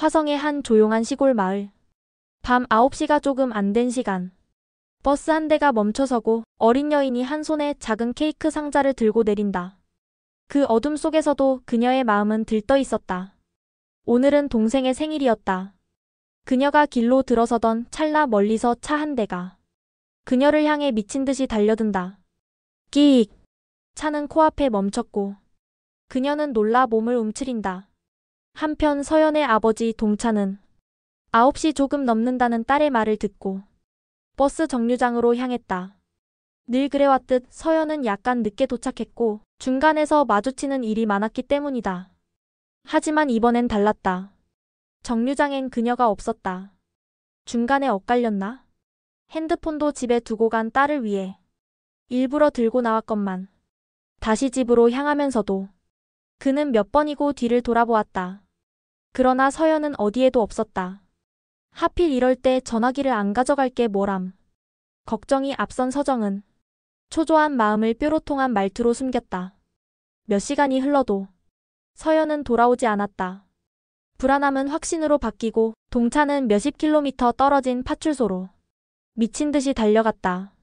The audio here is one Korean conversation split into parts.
화성의 한 조용한 시골 마을. 밤 9시가 조금 안 된 시간. 버스 한 대가 멈춰서고 어린 여인이 한 손에 작은 케이크 상자를 들고 내린다. 그 어둠 속에서도 그녀의 마음은 들떠 있었다. 오늘은 동생의 생일이었다. 그녀가 길로 들어서던 찰나 멀리서 차 한 대가 그녀를 향해 미친 듯이 달려든다. 끼익! 차는 코앞에 멈췄고 그녀는 놀라 몸을 움츠린다. 한편 서연의 아버지 동차는 9시 조금 넘는다는 딸의 말을 듣고 버스 정류장으로 향했다. 늘 그래왔듯 서연은 약간 늦게 도착했고 중간에서 마주치는 일이 많았기 때문이다. 하지만 이번엔 달랐다. 정류장엔 그녀가 없었다. 중간에 엇갈렸나? 핸드폰도 집에 두고 간 딸을 위해 일부러 들고 나왔건만 다시 집으로 향하면서도 그는 몇 번이고 뒤를 돌아보았다. 그러나 서연은 어디에도 없었다. 하필 이럴 때 전화기를 안 가져갈 게 뭐람. 걱정이 앞선 서정은 초조한 마음을 뾰로통한 말투로 숨겼다. 몇 시간이 흘러도 서연은 돌아오지 않았다. 불안함은 확신으로 바뀌고 동차는 몇십 킬로미터 떨어진 파출소로 미친 듯이 달려갔다.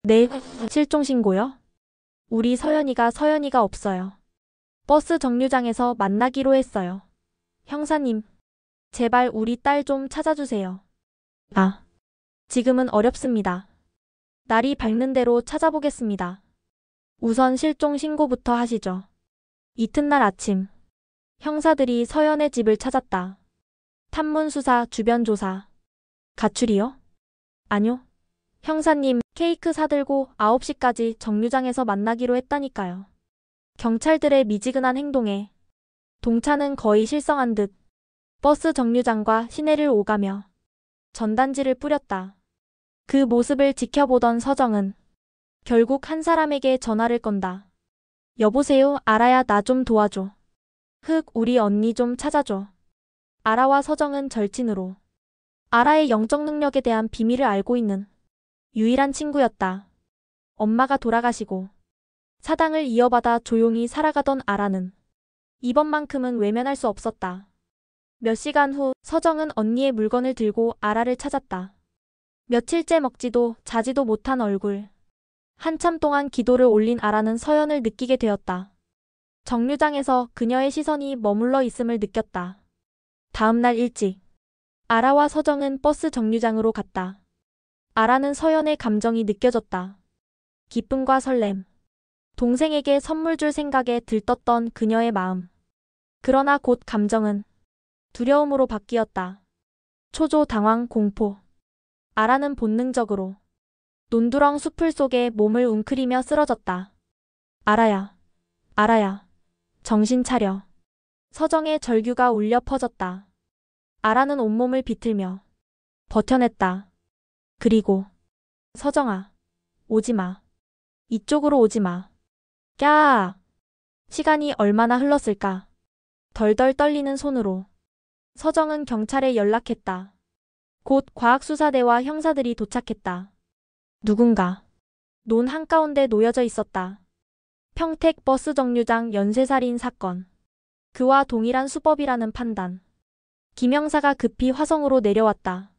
네, 실종신고요? 우리 서연이가 없어요. 버스 정류장에서 만나기로 했어요. 형사님, 제발 우리 딸 좀 찾아주세요. 아, 지금은 어렵습니다. 날이 밝는 대로 찾아보겠습니다. 우선 실종 신고부터 하시죠. 이튿날 아침, 형사들이 서연의 집을 찾았다. 탐문 수사, 주변 조사. 가출이요? 아뇨. 형사님, 케이크 사들고 9시까지 정류장에서 만나기로 했다니까요. 경찰들의 미지근한 행동에 동차는 거의 실성한 듯 버스 정류장과 시내를 오가며 전단지를 뿌렸다. 그 모습을 지켜보던 서정은 결국 한 사람에게 전화를 건다. 여보세요, 아라야, 나 좀 도와줘. 우리 언니 좀 찾아줘. 아라와 서정은 절친으로 아라의 영적 능력에 대한 비밀을 알고 있는 유일한 친구였다. 엄마가 돌아가시고 사당을 이어받아 조용히 살아가던 아라는 이번만큼은 외면할 수 없었다. 몇 시간 후 서정은 언니의 물건을 들고 아라를 찾았다. 며칠째 먹지도 자지도 못한 얼굴. 한참 동안 기도를 올린 아라는 서연을 느끼게 되었다. 정류장에서 그녀의 시선이 머물러 있음을 느꼈다. 다음 날 일찍 아라와 서정은 버스 정류장으로 갔다. 아라는 서연의 감정이 느껴졌다. 기쁨과 설렘. 동생에게 선물 줄 생각에 들떴던 그녀의 마음. 그러나 곧 감정은 두려움으로 바뀌었다. 초조, 당황, 공포. 아라는 본능적으로 논두렁 수풀 속에 몸을 웅크리며 쓰러졌다. 아라야, 아라야, 정신 차려. 서정의 절규가 울려 퍼졌다. 아라는 온몸을 비틀며 버텨냈다. 그리고 서정아, 오지마. 이쪽으로 오지마. 꺄! 시간이 얼마나 흘렀을까? 덜덜 떨리는 손으로 서정은 경찰에 연락했다. 곧 과학수사대와 형사들이 도착했다. 누군가 논 한가운데 놓여져 있었다. 평택 버스 정류장 연쇄살인 사건. 그와 동일한 수법이라는 판단. 김형사가 급히 화성으로 내려왔다.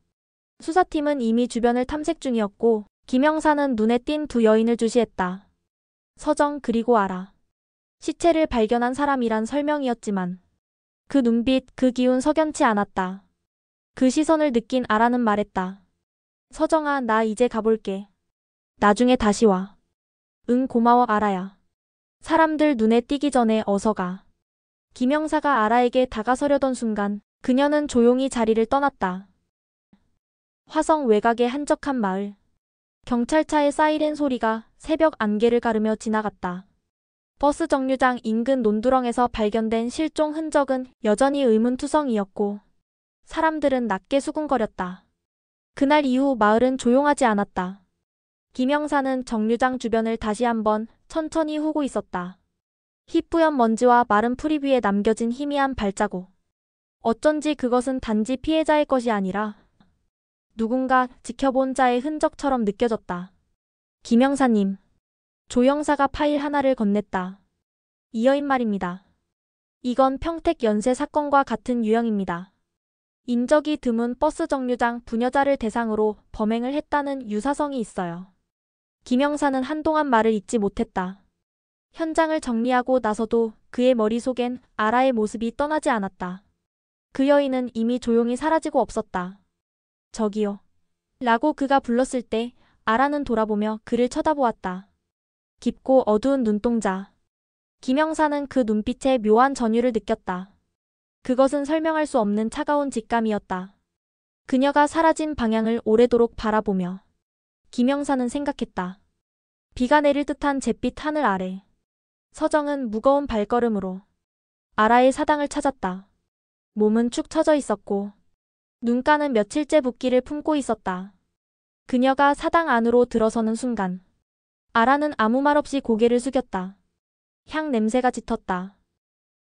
수사팀은 이미 주변을 탐색 중이었고 김형사는 눈에 띈 두 여인을 주시했다. 서정 그리고 아라. 시체를 발견한 사람이란 설명이었지만 그 눈빛, 그 기운 석연치 않았다. 그 시선을 느낀 아라는 말했다. 서정아, 나 이제 가볼게. 나중에 다시 와. 응, 고마워 아라야. 사람들 눈에 띄기 전에 어서 가. 김형사가 아라에게 다가서려던 순간 그녀는 조용히 자리를 떠났다. 화성 외곽의 한적한 마을. 경찰차의 사이렌 소리가 새벽 안개를 가르며 지나갔다. 버스 정류장 인근 논두렁에서 발견된 실종 흔적은 여전히 의문투성이었고 사람들은 낮게 수군거렸다. 그날 이후 마을은 조용하지 않았다. 김형사는 정류장 주변을 다시 한번 천천히 후고 있었다. 희뿌연 먼지와 마른 풀잎 위에 남겨진 희미한 발자국. 어쩐지 그것은 단지 피해자의 것이 아니라 누군가 지켜본 자의 흔적처럼 느껴졌다. 김형사님. 조 형사가 파일 하나를 건넸다. 이 여인 말입니다. 이건 평택 연쇄 사건과 같은 유형입니다. 인적이 드문 버스 정류장 부녀자를 대상으로 범행을 했다는 유사성이 있어요. 김영사는 한동안 말을 잇지 못했다. 현장을 정리하고 나서도 그의 머릿속엔 아라의 모습이 떠나지 않았다. 그 여인은 이미 조용히 사라지고 없었다. 저기요. 라고 그가 불렀을 때 아라는 돌아보며 그를 쳐다보았다. 깊고 어두운 눈동자. 김영사는 그 눈빛에 묘한 전율을 느꼈다. 그것은 설명할 수 없는 차가운 직감이었다. 그녀가 사라진 방향을 오래도록 바라보며 김영사는 생각했다. 비가 내릴 듯한 잿빛 하늘 아래. 서정은 무거운 발걸음으로 아라의 사당을 찾았다. 몸은 축 처져 있었고 눈가는 며칠째 붓기를 품고 있었다. 그녀가 사당 안으로 들어서는 순간 아라는 아무 말 없이 고개를 숙였다. 향 냄새가 짙었다.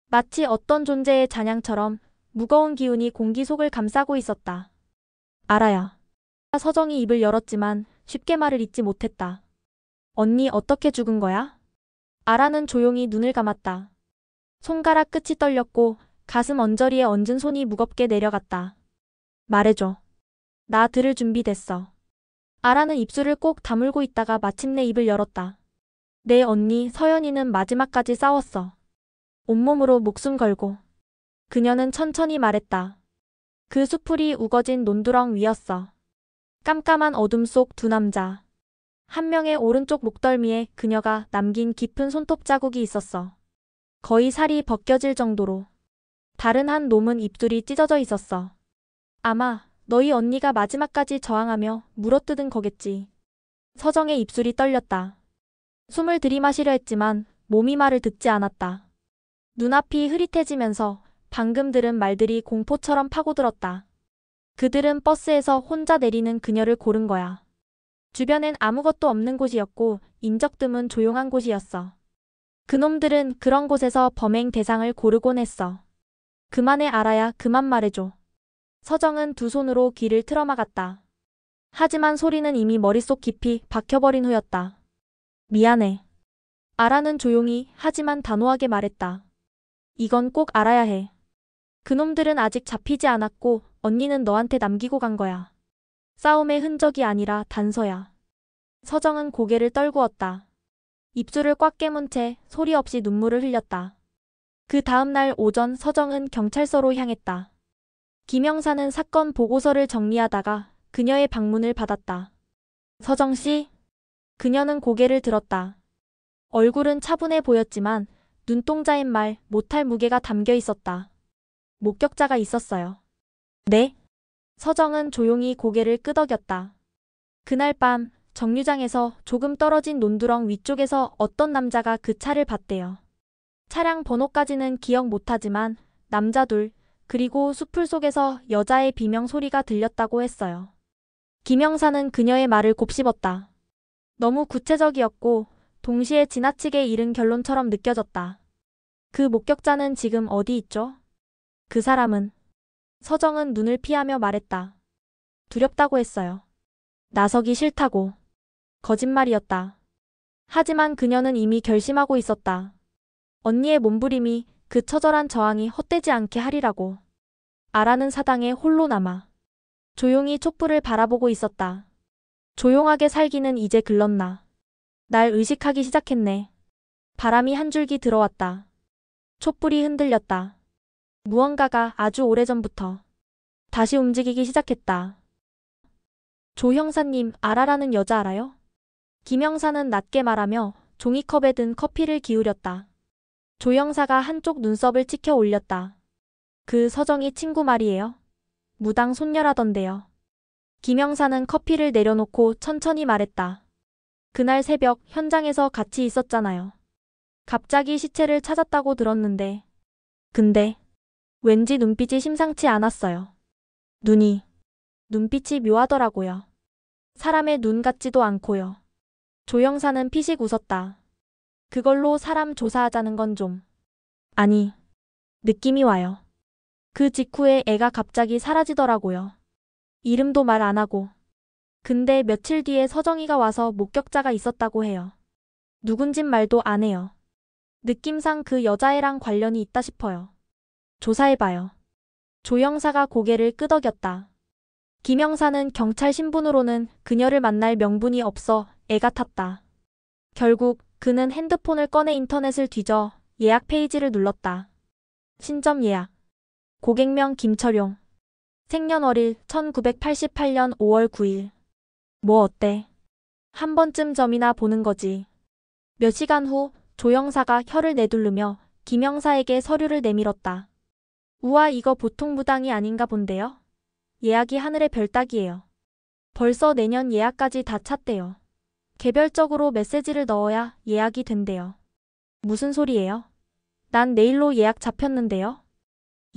마치 어떤 존재의 잔향처럼 무거운 기운이 공기 속을 감싸고 있었다. 아라야. 서정이 입을 열었지만 쉽게 말을 잇지 못했다. 언니 어떻게 죽은 거야? 아라는 조용히 눈을 감았다. 손가락 끝이 떨렸고 가슴 언저리에 얹은 손이 무겁게 내려갔다. 말해줘. 나 들을 준비 됐어. 아라는 입술을 꼭 다물고 있다가 마침내 입을 열었다. 내 언니 서연이는 마지막까지 싸웠어. 온몸으로 목숨 걸고. 그녀는 천천히 말했다. 그 수풀이 우거진 논두렁 위였어. 깜깜한 어둠 속 두 남자. 한 명의 오른쪽 목덜미에 그녀가 남긴 깊은 손톱 자국이 있었어. 거의 살이 벗겨질 정도로. 다른 한 놈은 입술이 찢어져 있었어. 아마 너희 언니가 마지막까지 저항하며 물어뜯은 거겠지. 서정의 입술이 떨렸다. 숨을 들이마시려 했지만 몸이 말을 듣지 않았다. 눈앞이 흐릿해지면서 방금 들은 말들이 공포처럼 파고들었다. 그들은 버스에서 혼자 내리는 그녀를 고른 거야. 주변엔 아무것도 없는 곳이었고 인적 드문 조용한 곳이었어. 그놈들은 그런 곳에서 범행 대상을 고르곤 했어. 그만해 아라야, 그만 말해줘. 서정은 두 손으로 귀를 틀어막았다. 하지만 소리는 이미 머릿속 깊이 박혀버린 후였다. 미안해. 아라는 조용히 하지만 단호하게 말했다. 이건 꼭 알아야 해. 그놈들은 아직 잡히지 않았고 언니는 너한테 남기고 간 거야. 싸움의 흔적이 아니라 단서야. 서정은 고개를 떨구었다. 입술을 꽉 깨문 채 소리 없이 눈물을 흘렸다. 그 다음 날 오전 서정은 경찰서로 향했다. 김영사는 사건 보고서를 정리하다가 그녀의 방문을 받았다. 서정씨? 그녀는 고개를 들었다. 얼굴은 차분해 보였지만 눈동자엔 말 못할 무게가 담겨 있었다. 목격자가 있었어요. 네? 서정은 조용히 고개를 끄덕였다. 그날 밤 정류장에서 조금 떨어진 논두렁 위쪽에서 어떤 남자가 그 차를 봤대요. 차량 번호까지는 기억 못하지만 남자 둘, 그리고 수풀 속에서 여자의 비명 소리가 들렸다고 했어요. 김영사는 그녀의 말을 곱씹었다. 너무 구체적이었고 동시에 지나치게 이른 결론처럼 느껴졌다. 그 목격자는 지금 어디 있죠? 그 사람은? 서정은 눈을 피하며 말했다. 두렵다고 했어요. 나서기 싫다고. 거짓말이었다. 하지만 그녀는 이미 결심하고 있었다. 언니의 몸부림이 그 처절한 저항이 헛되지 않게 하리라고. 아라는 사당에 홀로 남아 조용히 촛불을 바라보고 있었다. 조용하게 살기는 이제 글렀나. 날 의식하기 시작했네. 바람이 한 줄기 들어왔다. 촛불이 흔들렸다. 무언가가 아주 오래전부터 다시 움직이기 시작했다. 조 형사님, 아라라는 여자 알아요? 김영사는 낮게 말하며 종이컵에 든 커피를 기울였다. 조 형사가 한쪽 눈썹을 치켜 올렸다. 그 서정이 친구 말이에요. 무당 손녀라던데요. 김영사는 커피를 내려놓고 천천히 말했다. 그날 새벽 현장에서 같이 있었잖아요. 갑자기 시체를 찾았다고 들었는데. 근데 왠지 눈빛이 심상치 않았어요. 눈빛이 묘하더라고요. 사람의 눈 같지도 않고요. 조 형사는 피식 웃었다. 그걸로 사람 조사하자는 건 좀. 아니, 느낌이 와요. 그 직후에 애가 갑자기 사라지더라고요. 이름도 말 안 하고. 근데 며칠 뒤에 서정이가 와서 목격자가 있었다고 해요. 누군진 말도 안 해요. 느낌상 그 여자애랑 관련이 있다 싶어요. 조사해봐요. 조 형사가 고개를 끄덕였다. 김 형사는 경찰 신분으로는 그녀를 만날 명분이 없어 애가 탔다. 결국 그는 핸드폰을 꺼내 인터넷을 뒤져 예약 페이지를 눌렀다. 신점 예약. 고객명 김철용. 생년월일 1988년 5월 9일. 뭐 어때? 한 번쯤 점이나 보는 거지. 몇 시간 후 조 형사가 혀를 내두르며 김 형사에게 서류를 내밀었다. 우와, 이거 보통 무당이 아닌가 본데요? 예약이 하늘의 별 따기예요. 벌써 내년 예약까지 다 찼대요. 개별적으로 메시지를 넣어야 예약이 된대요. 무슨 소리예요? 난 내일로 예약 잡혔는데요.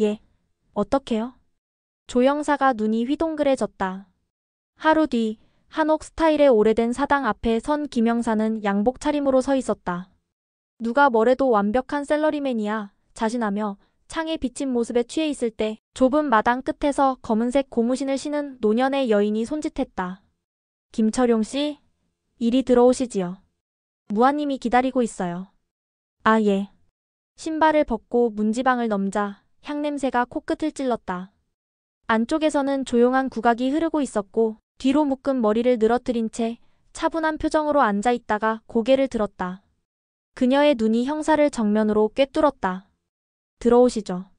예. 어떡해요? 조 형사가 눈이 휘동그레졌다. 하루 뒤 한옥 스타일의 오래된 사당 앞에 선 김 형사는 양복 차림으로 서 있었다. 누가 뭐래도 완벽한 셀러리맨이야 자신하며 창에 비친 모습에 취해 있을 때 좁은 마당 끝에서 검은색 고무신을 신은 노년의 여인이 손짓했다. 김철용 씨, 이리 들어오시지요. 무아님이 기다리고 있어요. 아, 예. 신발을 벗고 문지방을 넘자 향냄새가 코끝을 찔렀다. 안쪽에서는 조용한 국악이 흐르고 있었고 뒤로 묶은 머리를 늘어뜨린 채 차분한 표정으로 앉아 있다가 고개를 들었다. 그녀의 눈이 형사를 정면으로 꿰뚫었다. 들어오시죠.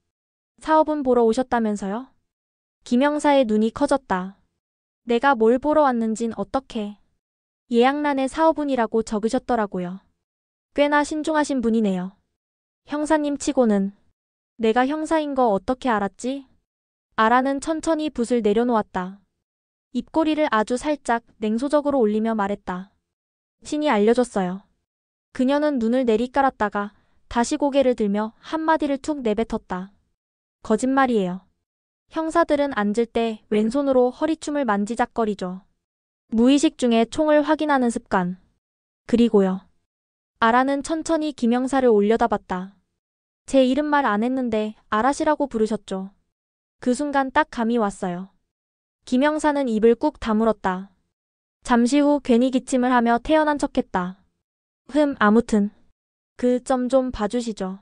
사업은 보러 오셨다면서요? 김 형사의 눈이 커졌다. 내가 뭘 보러 왔는진 어떡해. 예약란에 사업운이라고 적으셨더라고요. 꽤나 신중하신 분이네요. 형사님 치고는. 내가 형사인 거 어떻게 알았지? 아라는 천천히 붓을 내려놓았다. 입꼬리를 아주 살짝 냉소적으로 올리며 말했다. 신이 알려줬어요. 그녀는 눈을 내리깔았다가 다시 고개를 들며 한마디를 툭 내뱉었다. 거짓말이에요. 형사들은 앉을 때 왼손으로 허리춤을 만지작거리죠. 무의식 중에 총을 확인하는 습관. 그리고요. 아라는 천천히 김 형사를 올려다봤다. 제 이름 말 안 했는데 아라씨라고 부르셨죠. 그 순간 딱 감이 왔어요. 김 형사는 입을 꾹 다물었다. 잠시 후 괜히 기침을 하며 태연한 척했다. 아무튼 그 점 좀 봐주시죠.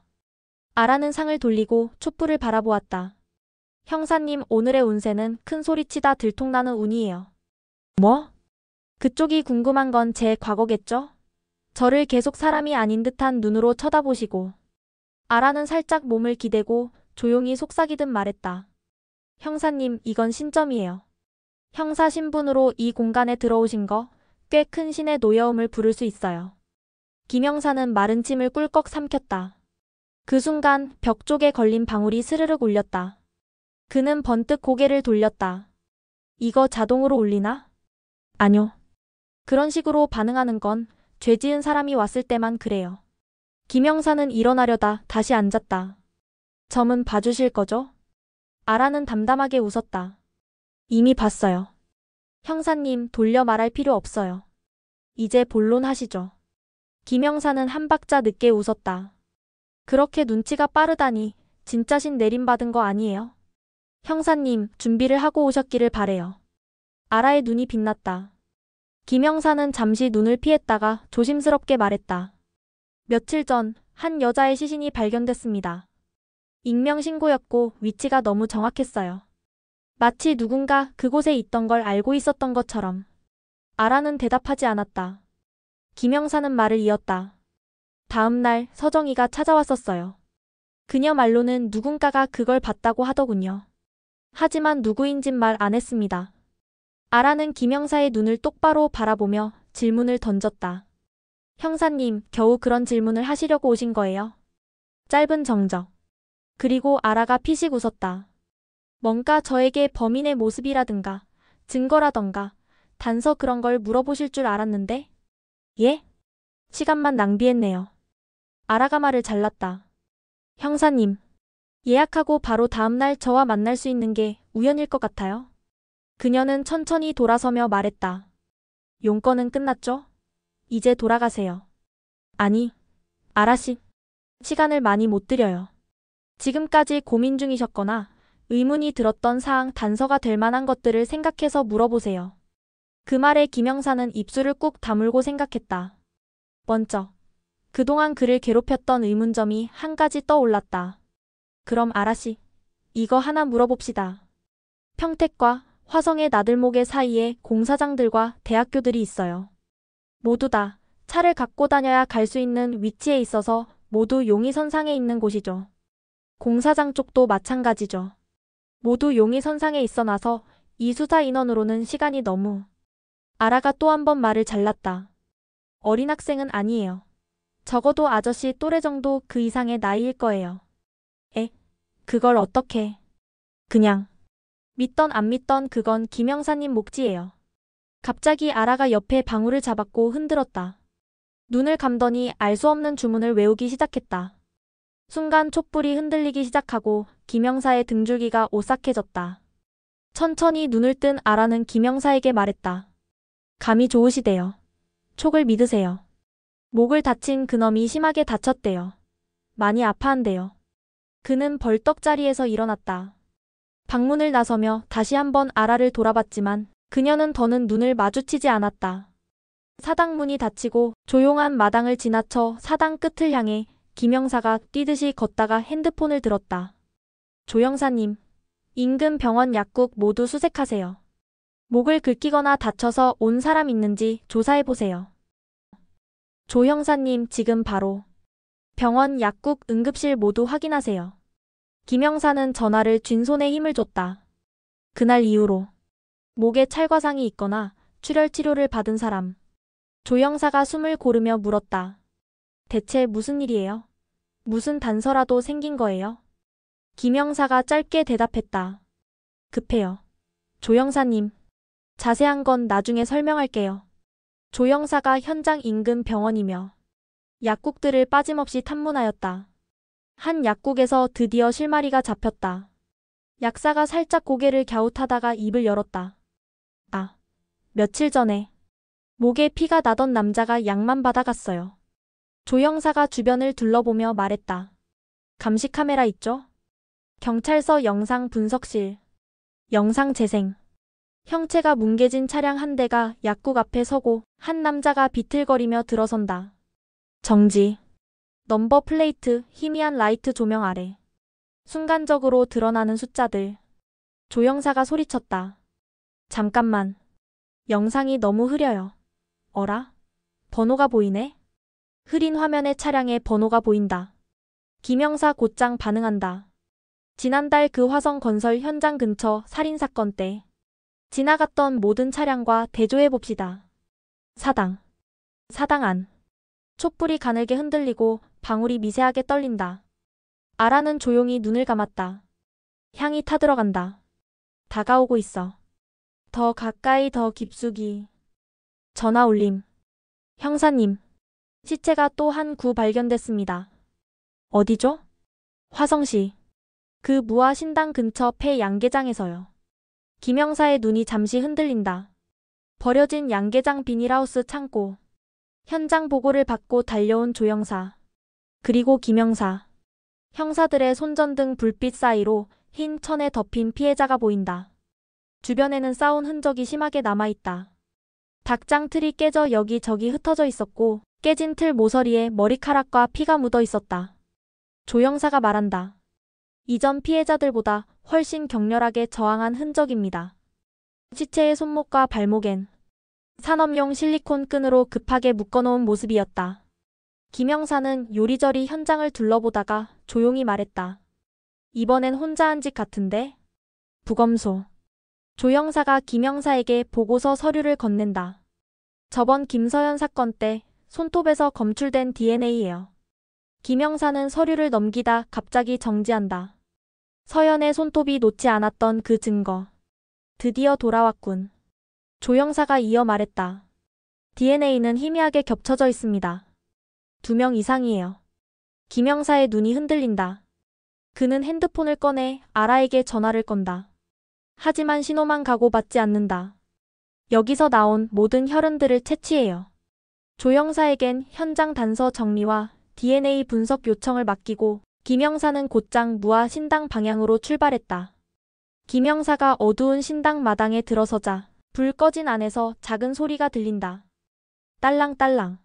아라는 상을 돌리고 촛불을 바라보았다. 형사님, 오늘의 운세는 큰 소리치다 들통나는 운이에요. 뭐? 그쪽이 궁금한 건 제 과거겠죠? 저를 계속 사람이 아닌 듯한 눈으로 쳐다보시고. 아라는 살짝 몸을 기대고 조용히 속삭이듯 말했다. 형사님, 이건 신점이에요. 형사 신분으로 이 공간에 들어오신 거 꽤 큰 신의 노여움을 부를 수 있어요. 김 형사는 마른 침을 꿀꺽 삼켰다. 그 순간 벽 쪽에 걸린 방울이 스르륵 울렸다. 그는 번뜩 고개를 돌렸다. 이거 자동으로 울리나? 아뇨. 그런 식으로 반응하는 건 죄 지은 사람이 왔을 때만 그래요. 김 형사는 일어나려다 다시 앉았다. 점은 봐주실 거죠? 아라는 담담하게 웃었다. 이미 봤어요. 형사님, 돌려 말할 필요 없어요. 이제 본론하시죠. 김 형사는 한 박자 늦게 웃었다. 그렇게 눈치가 빠르다니 진짜 신 내림받은 거 아니에요? 형사님, 준비를 하고 오셨기를 바래요. 아라의 눈이 빛났다. 김 형사는 잠시 눈을 피했다가 조심스럽게 말했다. 며칠 전 한 여자의 시신이 발견됐습니다. 익명 신고였고 위치가 너무 정확했어요. 마치 누군가 그곳에 있던 걸 알고 있었던 것처럼. 아라는 대답하지 않았다. 김 형사는 말을 이었다. 다음 날 서정이가 찾아왔었어요. 그녀 말로는 누군가가 그걸 봤다고 하더군요. 하지만 누구인진 말 안 했습니다. 아라는 김 형사의 눈을 똑바로 바라보며 질문을 던졌다. 형사님, 겨우 그런 질문을 하시려고 오신 거예요? 짧은 정적. 그리고 아라가 피식 웃었다. 뭔가 저에게 범인의 모습이라든가 증거라던가 단서 그런 걸 물어보실 줄 알았는데? 예? 시간만 낭비했네요. 아라가 말을 잘랐다. 형사님, 예약하고 바로 다음날 저와 만날 수 있는 게 우연일 것 같아요. 그녀는 천천히 돌아서며 말했다. 용건은 끝났죠? 이제 돌아가세요. 아니, 아라씨. 시간을 많이 못 드려요. 지금까지 고민 중이셨거나 의문이 들었던 사항 단서가 될 만한 것들을 생각해서 물어보세요. 그 말에 김 형사는 입술을 꾹 다물고 생각했다. 먼저, 그동안 그를 괴롭혔던 의문점이 한 가지 떠올랐다. 그럼 아라씨, 이거 하나 물어봅시다. 평택과 화성의 나들목의 사이에 공사장들과 대학교들이 있어요. 모두 다 차를 갖고 다녀야 갈 수 있는 위치에 있어서 모두 용의선상에 있는 곳이죠. 공사장 쪽도 마찬가지죠. 모두 용의선상에 있어 놔서 이 수사 인원으로는 시간이 너무. 아라가 또 한 번 말을 잘랐다. 어린 학생은 아니에요. 적어도 아저씨 또래 정도 그 이상의 나이일 거예요. 그걸 어떻게. 그냥. 믿던 안 믿던 그건 김영사님 몫이에요. 갑자기 아라가 옆에 방울을 잡았고 흔들었다. 눈을 감더니 알 수 없는 주문을 외우기 시작했다. 순간 촛불이 흔들리기 시작하고 김영사의 등줄기가 오싹해졌다. 천천히 눈을 뜬 아라는 김영사에게 말했다. 감이 좋으시대요. 촉을 믿으세요. 목을 다친 그놈이 심하게 다쳤대요. 많이 아파한대요. 그는 벌떡 자리에서 일어났다. 방문을 나서며 다시 한번 아라를 돌아봤지만 그녀는 더는 눈을 마주치지 않았다. 사당 문이 닫히고 조용한 마당을 지나쳐 사당 끝을 향해 김영사가 뛰듯이 걷다가 핸드폰을 들었다. 조 형사님, 인근 병원 약국 모두 수색하세요. 목을 긁히거나 다쳐서 온 사람 있는지 조사해보세요. 조 형사님, 지금 바로. 병원, 약국, 응급실 모두 확인하세요. 김영사는 전화를 쥔 손에 힘을 줬다. 그날 이후로 목에 찰과상이 있거나 출혈 치료를 받은 사람. 조 형사가 숨을 고르며 물었다. 대체 무슨 일이에요? 무슨 단서라도 생긴 거예요? 김영사가 짧게 대답했다. 급해요. 조 형사님. 자세한 건 나중에 설명할게요. 조 형사가 현장 인근 병원이며 약국들을 빠짐없이 탐문하였다. 한 약국에서 드디어 실마리가 잡혔다. 약사가 살짝 고개를 갸웃하다가 입을 열었다. 며칠 전에 목에 피가 나던 남자가 약만 받아갔어요. 조 형사가 주변을 둘러보며 말했다. 감시 카메라 있죠? 경찰서 영상 분석실. 영상 재생. 형체가 뭉개진 차량 한 대가 약국 앞에 서고 한 남자가 비틀거리며 들어선다. 정지. 넘버 플레이트, 희미한 라이트 조명 아래. 순간적으로 드러나는 숫자들. 조 형사가 소리쳤다. 잠깐만. 영상이 너무 흐려요. 어라? 번호가 보이네? 흐린 화면에 차량의 번호가 보인다. 김영사 곧장 반응한다. 지난달 그 화성건설 현장 근처 살인사건 때 지나갔던 모든 차량과 대조해봅시다. 사당 안. 촛불이 가늘게 흔들리고 방울이 미세하게 떨린다. 아라는 조용히 눈을 감았다. 향이 타들어간다. 다가오고 있어. 더 가까이, 더 깊숙이. 전화 울림. 형사님. 시체가 또 한 구 발견됐습니다. 어디죠? 화성시. 그 무아 신당 근처 폐 양계장에서요. 김영사의 눈이 잠시 흔들린다. 버려진 양계장 비닐하우스 창고. 현장 보고를 받고 달려온 조 형사. 그리고 김영사. 형사들의 손전등 불빛 사이로 흰 천에 덮인 피해자가 보인다. 주변에는 싸운 흔적이 심하게 남아있다. 닭장 틀이 깨져 여기저기 흩어져 있었고 깨진 틀 모서리에 머리카락과 피가 묻어 있었다. 조 형사가 말한다. 이전 피해자들보다 훨씬 격렬하게 저항한 흔적입니다. 시체의 손목과 발목엔 산업용 실리콘 끈으로 급하게 묶어놓은 모습이었다. 김영사는 요리저리 현장을 둘러보다가 조용히 말했다. 이번엔 혼자 한 짓 같은데? 부검소. 조 형사가 김영사에게 보고서 서류를 건넨다. 저번 김서연 사건 때 손톱에서 검출된 DNA예요. 김영사는 서류를 넘기다 갑자기 정지한다. 서연의 손톱이 놓지 않았던 그 증거. 드디어 돌아왔군. 조 형사가 이어 말했다. DNA는 희미하게 겹쳐져 있습니다. 2명 이상이에요. 김영사의 눈이 흔들린다. 그는 핸드폰을 꺼내 아라에게 전화를 건다. 하지만 신호만 가고 받지 않는다. 여기서 나온 모든 혈흔들을 채취해요. 조 형사에겐 현장 단서 정리와 DNA 분석 요청을 맡기고 김영사는 곧장 무아 신당 방향으로 출발했다. 김영사가 어두운 신당 마당에 들어서자 불 꺼진 안에서 작은 소리가 들린다. 딸랑딸랑.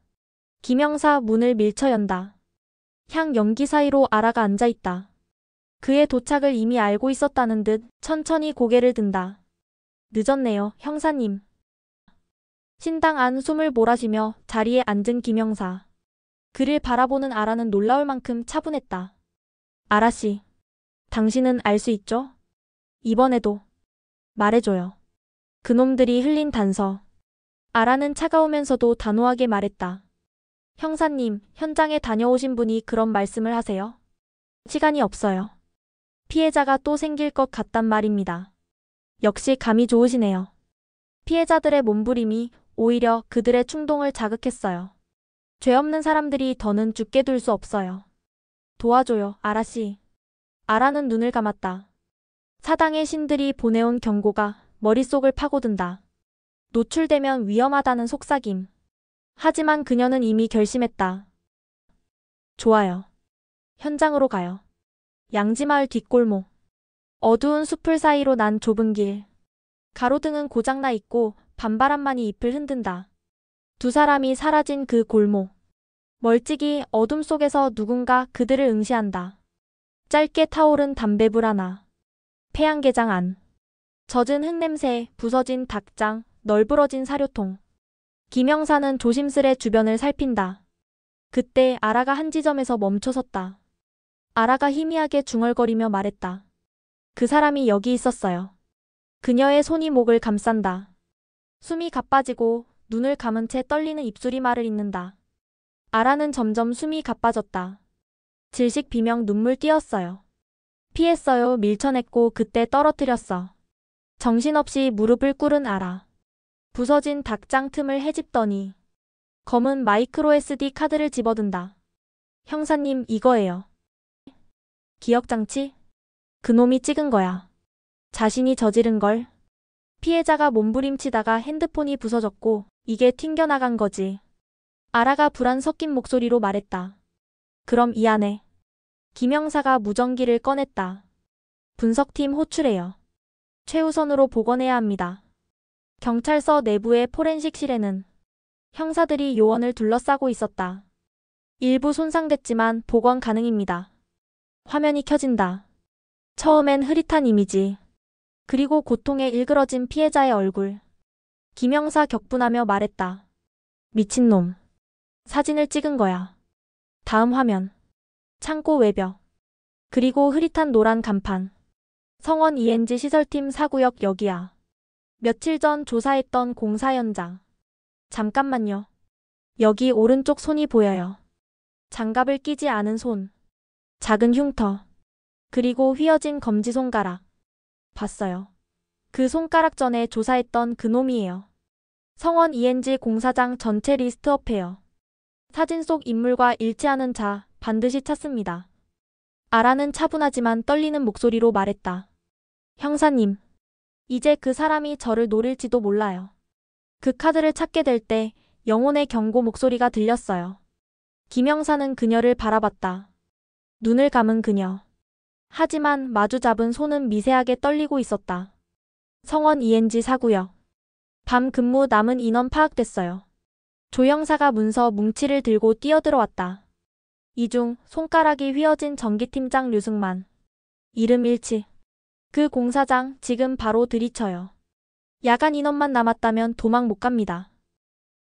김영사 문을 밀쳐 연다. 향 연기 사이로 아라가 앉아있다. 그의 도착을 이미 알고 있었다는 듯 천천히 고개를 든다. 늦었네요, 형사님. 신당 안 숨을 몰아쉬며 자리에 앉은 김영사. 그를 바라보는 아라는 놀라울 만큼 차분했다. 아라씨, 당신은 알 수 있죠? 이번에도 말해줘요. 그놈들이 흘린 단서. 아라는 차가우면서도 단호하게 말했다. 형사님, 현장에 다녀오신 분이 그런 말씀을 하세요? 시간이 없어요. 피해자가 또 생길 것 같단 말입니다. 역시 감이 좋으시네요. 피해자들의 몸부림이 오히려 그들의 충동을 자극했어요. 죄 없는 사람들이 더는 죽게 둘 수 없어요. 도와줘요, 아라씨. 아라는 눈을 감았다. 사당의 신들이 보내온 경고가 머릿속을 파고든다. 노출되면 위험하다는 속삭임. 하지만 그녀는 이미 결심했다. 좋아요. 현장으로 가요. 양지마을 뒷골목. 어두운 숲을 사이로 난 좁은 길. 가로등은 고장나 있고 밤바람만이 잎을 흔든다. 두 사람이 사라진 그 골목. 멀찍이 어둠 속에서 누군가 그들을 응시한다. 짧게 타오른 담배불 하나. 폐양계장 안. 젖은 흙냄새, 부서진 닭장, 널브러진 사료통. 김영사는 조심스레 주변을 살핀다. 그때 아라가 한 지점에서 멈춰섰다. 아라가 희미하게 중얼거리며 말했다. 그 사람이 여기 있었어요. 그녀의 손이 목을 감싼다. 숨이 가빠지고 눈을 감은 채 떨리는 입술이 말을 잇는다. 아라는 점점 숨이 가빠졌다. 질식 비명 눈물 띄었어요. 피했어요. 밀쳐냈고 그때 떨어뜨렸어. 정신없이 무릎을 꿇은 아라. 부서진 닭장 틈을 헤집더니 검은 마이크로 SD 카드를 집어든다. 형사님, 이거예요. 기억장치? 그놈이 찍은 거야. 자신이 저지른 걸. 피해자가 몸부림치다가 핸드폰이 부서졌고 이게 튕겨나간 거지. 아라가 불안 섞인 목소리로 말했다. 그럼 이 안에. 김영사가 무전기를 꺼냈다. 분석팀 호출해요. 최우선으로 복원해야 합니다. 경찰서 내부의 포렌식실에는 형사들이 요원을 둘러싸고 있었다. 일부 손상됐지만 복원 가능입니다. 화면이 켜진다. 처음엔 흐릿한 이미지. 그리고 고통에 일그러진 피해자의 얼굴. 김영사 격분하며 말했다. 미친놈. 사진을 찍은 거야. 다음 화면. 창고 외벽. 그리고 흐릿한 노란 간판. 성원 ENG 시설팀 4구역 여기야. 며칠 전 조사했던 공사 현장. 잠깐만요. 여기 오른쪽 손이 보여요. 장갑을 끼지 않은 손. 작은 흉터. 그리고 휘어진 검지손가락. 봤어요. 그 손가락 전에 조사했던 그놈이에요. 성원 ENG 공사장 전체 리스트업해요. 사진 속 인물과 일치하는 자 반드시 찾습니다. 아라는 차분하지만 떨리는 목소리로 말했다. 형사님, 이제 그 사람이 저를 노릴지도 몰라요. 그 카드를 찾게 될 때 영혼의 경고 목소리가 들렸어요. 김영사는 그녀를 바라봤다. 눈을 감은 그녀. 하지만 마주 잡은 손은 미세하게 떨리고 있었다. 성원 ENG 4구역. 밤 근무 남은 인원 파악됐어요. 조 형사가 문서 뭉치를 들고 뛰어들어왔다. 이 중 손가락이 휘어진 전기팀장 류승만. 이름 일치. 그 공사장 지금 바로 들이쳐요. 야간 인원만 남았다면 도망 못 갑니다.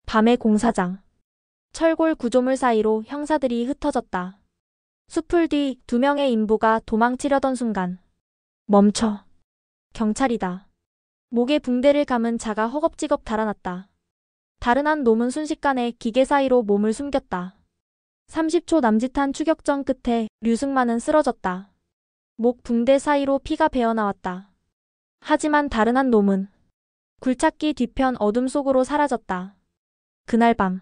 밤의 공사장. 철골 구조물 사이로 형사들이 흩어졌다. 숲을 뒤 두 명의 인부가 도망치려던 순간. 멈춰. 경찰이다. 목에 붕대를 감은 자가 허겁지겁 달아났다. 다른 한 놈은 순식간에 기계 사이로 몸을 숨겼다. 30초 남짓한 추격전 끝에 류승만은 쓰러졌다. 목 붕대 사이로 피가 배어나왔다. 하지만 다른 한 놈은 굴착기 뒤편 어둠 속으로 사라졌다. 그날 밤.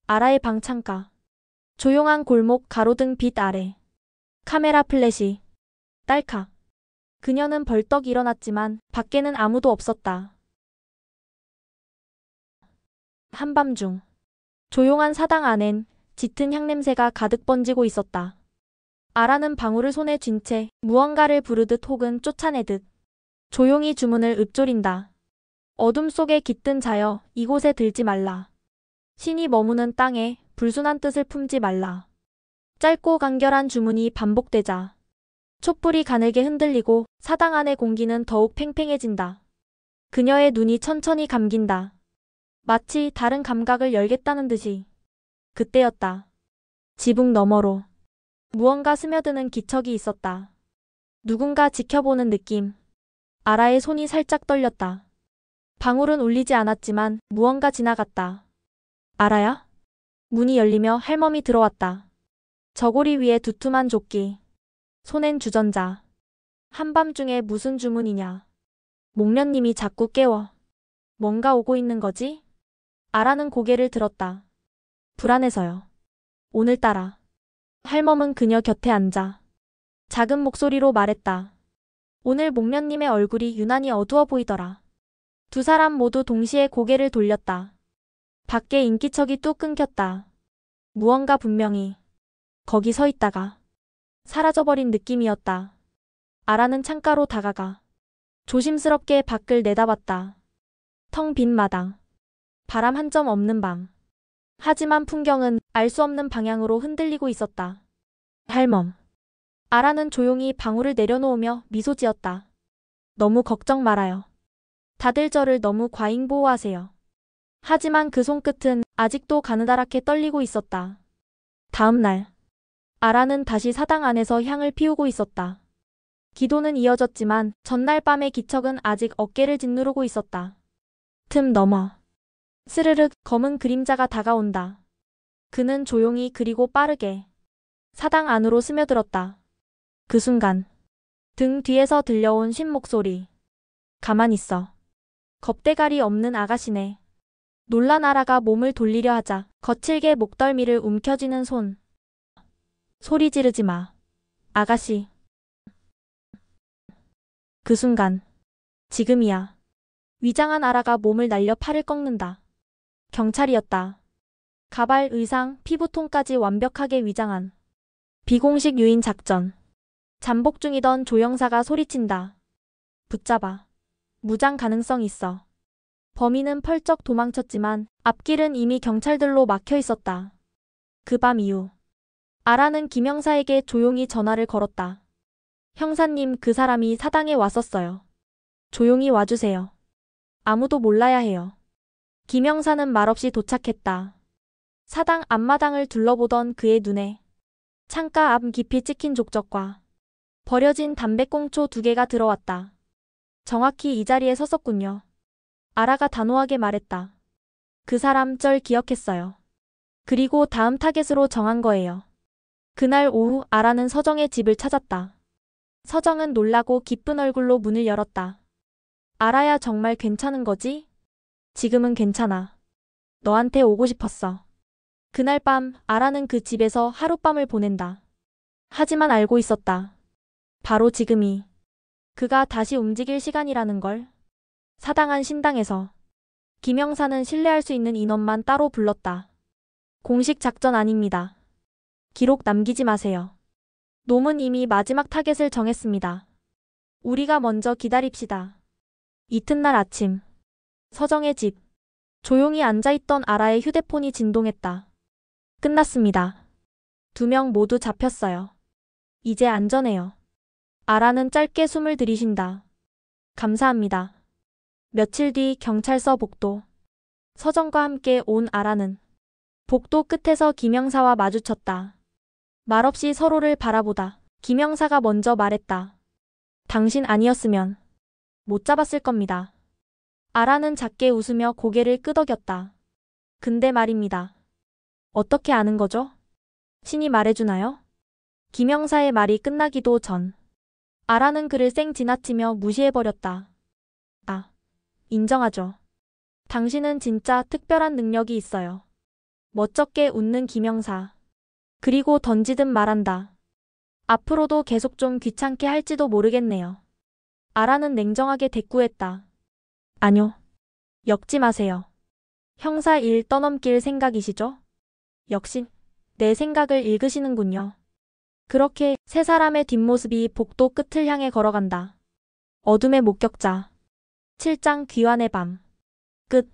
아라의 방 창가. 조용한 골목 가로등 빛 아래. 카메라 플래시. 딸칵. 그녀는 벌떡 일어났지만 밖에는 아무도 없었다. 한밤중. 조용한 사당 안엔 짙은 향냄새가 가득 번지고 있었다. 아라는 방울을 손에 쥔 채 무언가를 부르듯 혹은 쫓아내듯 조용히 주문을 읊조린다. 어둠 속에 깃든 자여 이곳에 들지 말라. 신이 머무는 땅에 불순한 뜻을 품지 말라. 짧고 간결한 주문이 반복되자 촛불이 가늘게 흔들리고 사당 안의 공기는 더욱 팽팽해진다. 그녀의 눈이 천천히 감긴다. 마치 다른 감각을 열겠다는 듯이. 그때였다. 지붕 너머로 무언가 스며드는 기척이 있었다. 누군가 지켜보는 느낌. 아라의 손이 살짝 떨렸다. 방울은 울리지 않았지만 무언가 지나갔다. 아라야? 문이 열리며 할멈이 들어왔다. 저고리 위에 두툼한 조끼. 손엔 주전자. 한밤중에 무슨 주문이냐. 목련님이 자꾸 깨워. 뭔가 오고 있는 거지? 아라는 고개를 들었다. 불안해서요. 오늘따라. 할멈은 그녀 곁에 앉아 작은 목소리로 말했다. 오늘 목련님의 얼굴이 유난히 어두워 보이더라. 두 사람 모두 동시에 고개를 돌렸다. 밖에 인기척이 뚝 끊겼다. 무언가 분명히 거기 서 있다가 사라져버린 느낌이었다. 아라는 창가로 다가가 조심스럽게 밖을 내다봤다. 텅 빈 마당. 바람 한 점 없는 방. 하지만 풍경은 알 수 없는 방향으로 흔들리고 있었다. 할멈. 아라는 조용히 방울을 내려놓으며 미소 지었다. 너무 걱정 말아요. 다들 저를 너무 과잉보호하세요. 하지만 그 손끝은 아직도 가느다랗게 떨리고 있었다. 다음 날. 아라는 다시 사당 안에서 향을 피우고 있었다. 기도는 이어졌지만 전날 밤의 기척은 아직 어깨를 짓누르고 있었다. 틈 너머. 스르륵 검은 그림자가 다가온다. 그는 조용히 그리고 빠르게 사당 안으로 스며들었다. 그 순간 등 뒤에서 들려온 쉰 목소리. 가만 있어. 겁대가리 없는 아가씨네. 놀란 아라가 몸을 돌리려 하자 거칠게 목덜미를 움켜쥐는 손. 소리 지르지 마. 아가씨. 그 순간. 지금이야. 위장한 아라가 몸을 날려 팔을 꺾는다. 경찰이었다. 가발, 의상, 피부톤까지 완벽하게 위장한 비공식 유인 작전. 잠복 중이던 조영사가 소리친다. 붙잡아. 무장 가능성 있어. 범인은 펄쩍 도망쳤지만 앞길은 이미 경찰들로 막혀 있었다. 그 밤 이후 아라는 김영사에게 조용히 전화를 걸었다. 형사님, 그 사람이 사당에 왔었어요. 조용히 와주세요. 아무도 몰라야 해요. 김영사는 말없이 도착했다. 사당 앞마당을 둘러보던 그의 눈에 창가 앞 깊이 찍힌 족적과 버려진 담배꽁초 2개가 들어왔다. 정확히 이 자리에 섰었군요. 아라가 단호하게 말했다. 그 사람 절 기억했어요. 그리고 다음 타겟으로 정한 거예요. 그날 오후 아라는 서정의 집을 찾았다. 서정은 놀라고 기쁜 얼굴로 문을 열었다. 아라야, 정말 괜찮은 거지? 지금은 괜찮아. 너한테 오고 싶었어. 그날 밤 아라는 그 집에서 하룻밤을 보낸다. 하지만 알고 있었다. 바로 지금이 그가 다시 움직일 시간이라는 걸. 사당한 신당에서 김영사는 신뢰할 수 있는 인원만 따로 불렀다. 공식 작전 아닙니다. 기록 남기지 마세요. 놈은 이미 마지막 타겟을 정했습니다. 우리가 먼저 기다립시다. 이튿날 아침. 서정의 집. 조용히 앉아있던 아라의 휴대폰이 진동했다. 끝났습니다. 2명 모두 잡혔어요. 이제 안전해요. 아라는 짧게 숨을 들이쉰다. 감사합니다. 며칠 뒤 경찰서 복도. 서정과 함께 온 아라는 복도 끝에서 김영사와 마주쳤다. 말없이 서로를 바라보다 김영사가 먼저 말했다. 당신 아니었으면 못 잡았을 겁니다. 아라는 작게 웃으며 고개를 끄덕였다. 근데 말입니다. 어떻게 아는 거죠? 신이 말해주나요? 김영사의 말이 끝나기도 전. 아라는 그를 쌩 지나치며 무시해버렸다. 아, 인정하죠. 당신은 진짜 특별한 능력이 있어요. 멋쩍게 웃는 김영사. 그리고 던지듯 말한다. 앞으로도 계속 좀 귀찮게 할지도 모르겠네요. 아라는 냉정하게 대꾸했다. 아뇨. 엮지 마세요. 형사 일 떠넘길 생각이시죠? 역시 내 생각을 읽으시는군요. 그렇게 세 사람의 뒷모습이 복도 끝을 향해 걸어간다. 어둠의 목격자. 7장 귀환의 밤. 끝.